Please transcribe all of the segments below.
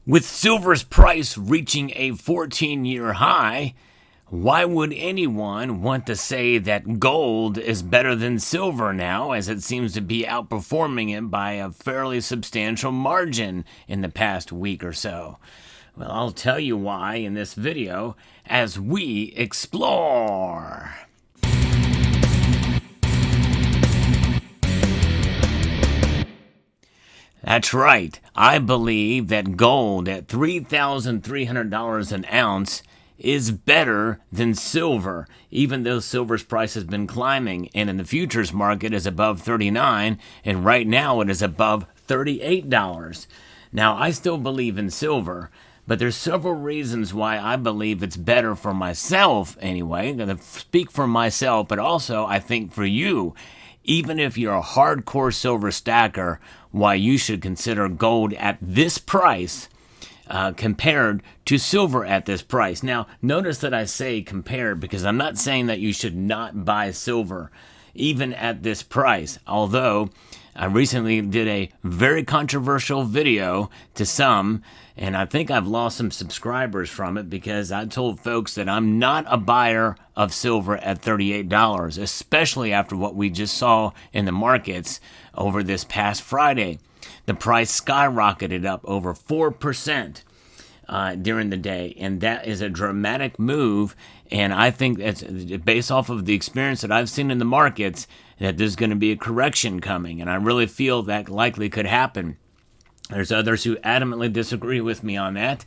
With silver's price reaching a 14-year high, why would anyone want to say that gold is better than silver now, as it seems to be outperforming it by a fairly substantial margin in the past week or so? Well, I'll tell you why in this video as we explore. That's right. I believe that gold at $3,300 an ounce is better than silver, even though silver's price has been climbing, and in the futures market is above $39, and right now it is above $38. Now, I still believe in silver, but there's several reasons why I believe it's better for myself anyway. I'm going to speak for myself, but also I think for you, even if you're a hardcore silver stacker, why you should consider gold at this price compared to silver at this price. Now, notice that I say compared because I'm not saying that you should not buy silver even at this price, although I recently did a very controversial video to some, and I think I've lost some subscribers from it because I told folks that I'm not a buyer of silver at $38, especially after what we just saw in the markets over this past Friday. The price skyrocketed up over 4% during the day, and that is a dramatic move, and I think that's based off of the experience that I've seen in the markets that there's going to be a correction coming, and I really feel that likely could happen. There's others who adamantly disagree with me on that,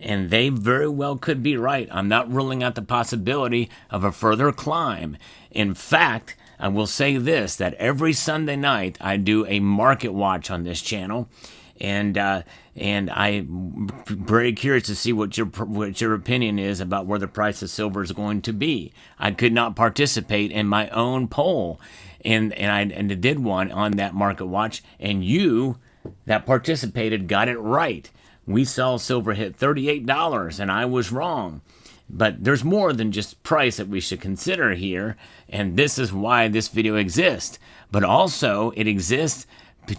and they very well could be right. I'm not ruling out the possibility of a further climb. In fact, I will say this, that every Sunday night I do a market watch on this channel, and I'm very curious to see what your opinion is about where the price of silver is going to be. I could not participate in my own poll, and I did one on that market watch, and you that participated got it right. We saw silver hit $38, and I was wrong. But there's more than just price that we should consider here, and this is why this video exists. But also, it exists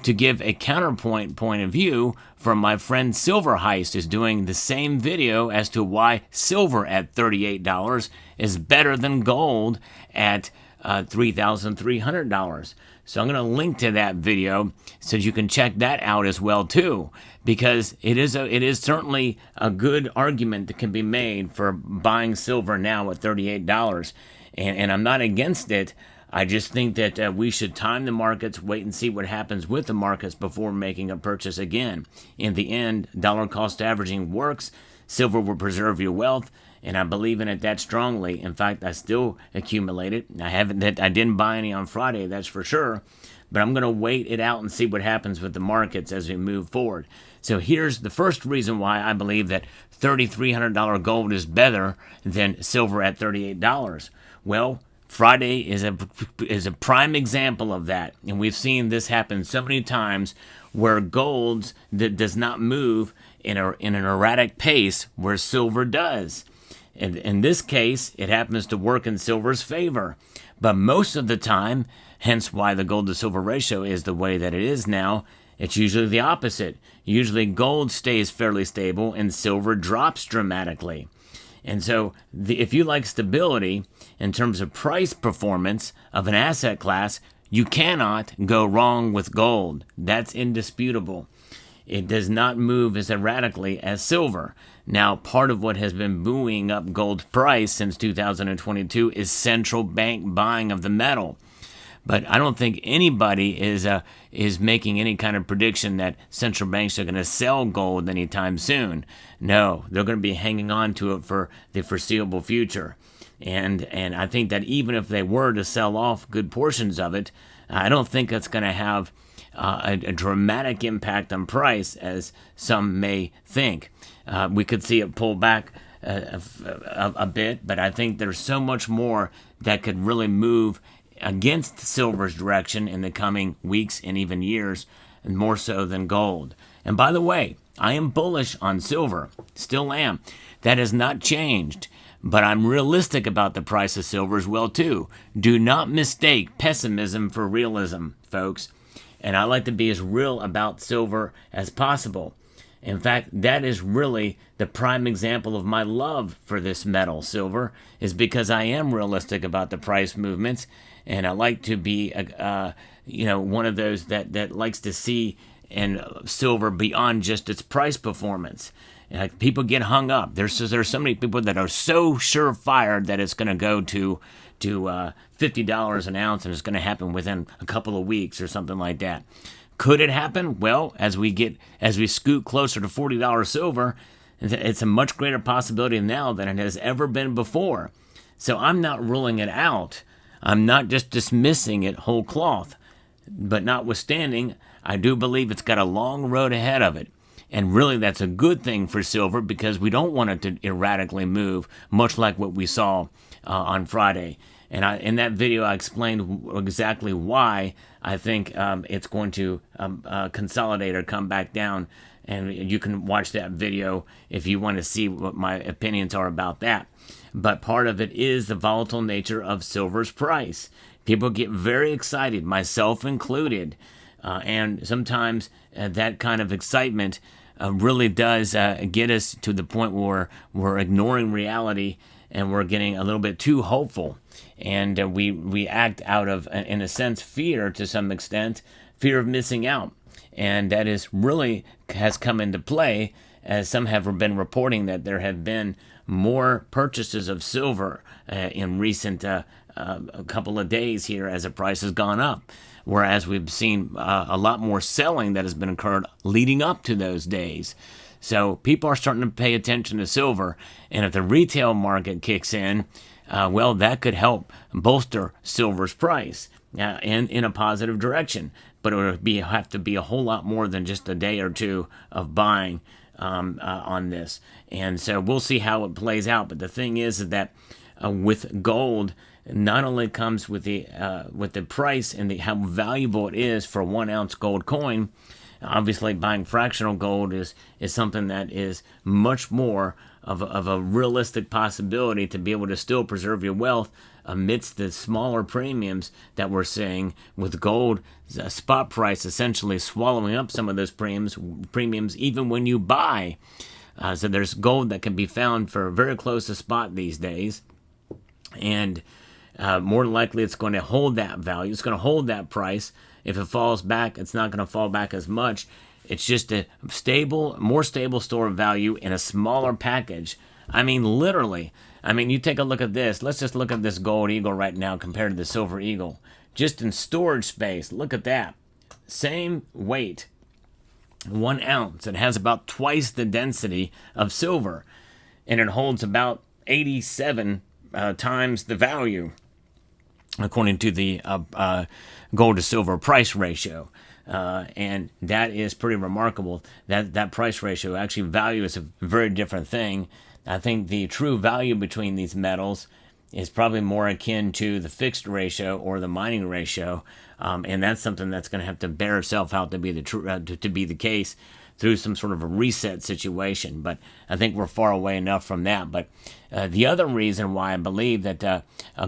to give a counterpoint point of view from my friend Silver Heist, who's doing the same video as to why silver at $38 is better than gold at $3,300. So I'm going to link to that video so you can check that out as well too, because it is certainly a good argument that can be made for buying silver now at $38, and I'm not against it. I just think that we should time the markets, wait and see what happens with the markets before making a purchase again. In the end, dollar cost averaging works. Silver will preserve your wealth, and I believe in it that strongly. In fact, I still accumulate it. I didn't buy any on Friday, that's for sure, but I'm going to wait it out and see what happens with the markets as we move forward. So here's the first reason why I believe that $3,300 gold is better than silver at $38. Well, Friday is a prime example of that, and we've seen this happen so many times where gold that does not move in an erratic pace where silver does. And in this case, it happens to work in silver's favor, but most of the time, hence why the gold to silver ratio is the way that it is now, it's usually the opposite. Usually gold stays fairly stable and silver drops dramatically. And so if you like stability in terms of price performance of an asset class, you cannot go wrong with gold. That's indisputable. It does not move as erratically as silver. Now, part of what has been buoying up gold's price since 2022 is central bank buying of the metal. But I don't think anybody is making any kind of prediction that central banks are going to sell gold anytime soon. No, they're going to be hanging on to it for the foreseeable future. And I think that even if they were to sell off good portions of it, I don't think that's going to have a dramatic impact on price as some may think. We could see it pull back a bit, but I think there's so much more that could really move against silver's direction in the coming weeks and even years, and more so than gold. And by the way, I am bullish on silver, still am. That has not changed, but I'm realistic about the price of silver as well too. Do not mistake pessimism for realism, folks. And I like to be as real about silver as possible. In fact, that is really the prime example of my love for this metal, silver, is because I am realistic about the price movements, and I like to be, one of those that likes to see and silver beyond just its price performance. People get hung up. There's so many people that are so surefire that it's going to go to $50 an ounce and it's going to happen within a couple of weeks or something like that. Could it happen? Well, as we scoot closer to $40 silver, it's a much greater possibility now than it has ever been before. So I'm not ruling it out. I'm not just dismissing it whole cloth. But notwithstanding, I do believe it's got a long road ahead of it. And really, that's a good thing for silver because we don't want it to erratically move, much like what we saw on Friday. And in that video, I explained exactly why I think it's going to consolidate or come back down. And you can watch that video if you want to see what my opinions are about that. But part of it is the volatile nature of silver's price. People get very excited, myself included. And sometimes that kind of excitement really does get us to the point where we're ignoring reality and we're getting a little bit too hopeful. And we act out of, in a sense, fear to some extent, fear of missing out. And that is really has come into play, as some have been reporting that there have been more purchases of silver in recent a couple of days here as the price has gone up. Whereas we've seen a lot more selling that has been occurred leading up to those days. So people are starting to pay attention to silver. And if the retail market kicks in, well, that could help bolster silver's price in a positive direction. But it would have to be a whole lot more than just a day or two of buying on this. And so we'll see how it plays out. But the thing is that with gold, not only comes with the price and how valuable it is for 1 ounce gold coin. Obviously, buying fractional gold is something that is much more of a realistic possibility to be able to still preserve your wealth amidst the smaller premiums that we're seeing, with gold spot price essentially swallowing up some of those premiums even when you buy. So there's gold that can be found for very close to spot these days, and more than likely it's going to hold that value. It's going to hold that price. If it falls back, it's not going to fall back as much. It's just a more stable store of value in a smaller package. I mean, literally. I mean, you take a look at this. Let's just look at this gold eagle right now compared to the silver eagle. Just in storage space, look at that. Same weight, 1 ounce. It has about twice the density of silver, and it holds about 87 times the value, according to the gold to silver price ratio. And that is pretty remarkable. That price ratio, actually value is a very different thing. I think the true value between these metals is probably more akin to the fixed ratio or the mining ratio. And that's something that's going to have to bear itself out to be the case through some sort of a reset situation. But I think we're far away enough from that. But the other reason why I believe that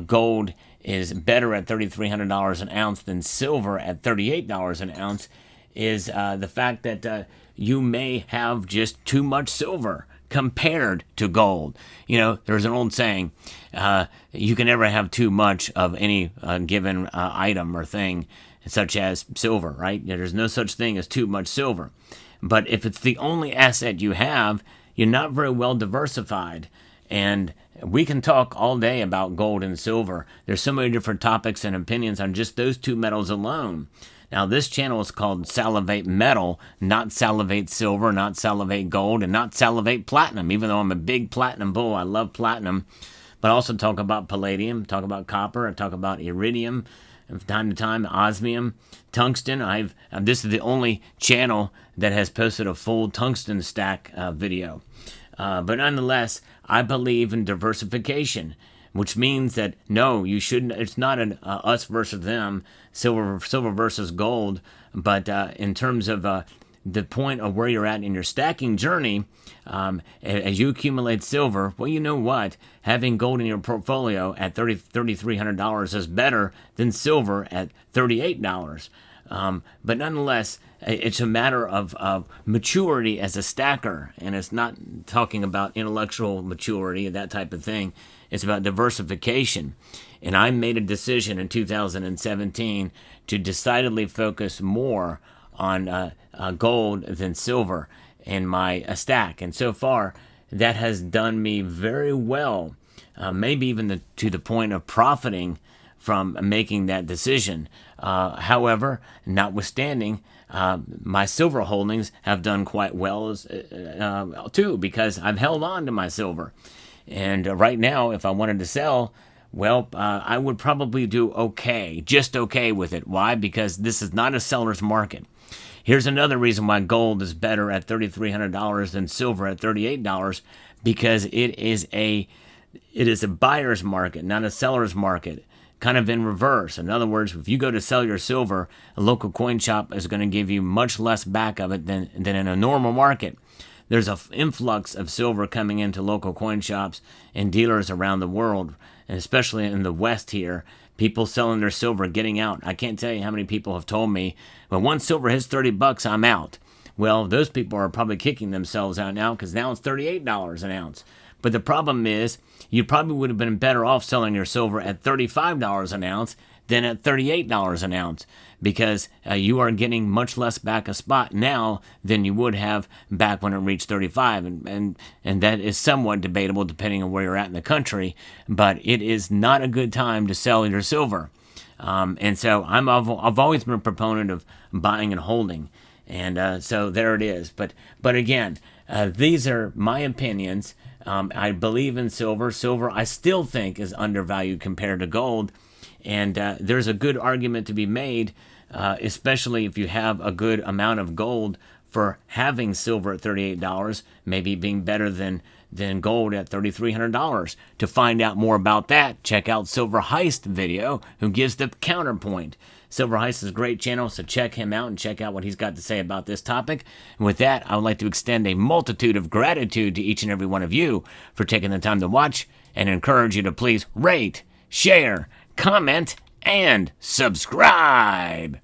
gold is better at $3,300 an ounce than silver at $38 an ounce is the fact that you may have just too much silver compared to gold. You know, there's an old saying, you can never have too much of any given item or thing, such as silver, right? There's no such thing as too much silver. But if it's the only asset you have, you're not very well diversified. And we can talk all day about gold and silver. There's so many different topics and opinions on just those two metals alone. Now, this channel is called Salivate Metal, not Salivate Silver, not Salivate Gold, and not Salivate Platinum. Even though I'm a big platinum bull, I love platinum. But I also talk about palladium, talk about copper, I talk about iridium, and from time to time, osmium, tungsten. This is the only channel that has posted a full tungsten stack video. But nonetheless, I believe in diversification, which means that no, you shouldn't. It's not an us versus them, silver versus gold. But in terms of the point of where you're at in your stacking journey, as you accumulate silver, well, you know what? Having gold in your portfolio at $3,300 is better than silver at $38. But nonetheless, it's a matter of maturity as a stacker, and it's not talking about intellectual maturity and that type of thing. It's about diversification. And I made a decision in 2017 to decidedly focus more on gold than silver in my stack. And so far, that has done me very well, maybe even to the point of profiting from making that decision. However, notwithstanding, my silver holdings have done quite well too, because I've held on to my silver. And right now, if I wanted to sell, well, I would probably do okay, just okay with it. Why? Because this is not a seller's market. Here's another reason why gold is better at $3,300 than silver at $38, because it is a buyer's market, not a seller's market. Kind of in reverse. In other words, if you go to sell your silver, a local coin shop is going to give you much less back of it than in a normal market. There's an influx of silver coming into local coin shops and dealers around the world, and especially in the West here. People selling their silver, getting out. I can't tell you how many people have told me, well, once silver hits $30, I'm out. Well, those people are probably kicking themselves out now, because now it's $38 an ounce. But the problem is, you probably would have been better off selling your silver at $35 an ounce than at $38 an ounce, because you are getting much less back a spot now than you would have back when it reached 35, and that is somewhat debatable depending on where you're at in the country, but it is not a good time to sell your silver. And so I've always been a proponent of buying and holding, and so there it is. But again, these are my opinions. I believe in silver. Silver, I still think, is undervalued compared to gold. And there's a good argument to be made, especially if you have a good amount of gold, for having silver at $38, maybe being better than gold at $3,300. To find out more about that, check out Silver Heist video, who gives the counterpoint. Silver Heist is a great channel, so check him out and check out what he's got to say about this topic. And with that, I would like to extend a multitude of gratitude to each and every one of you for taking the time to watch, and encourage you to please rate, share, comment, and subscribe.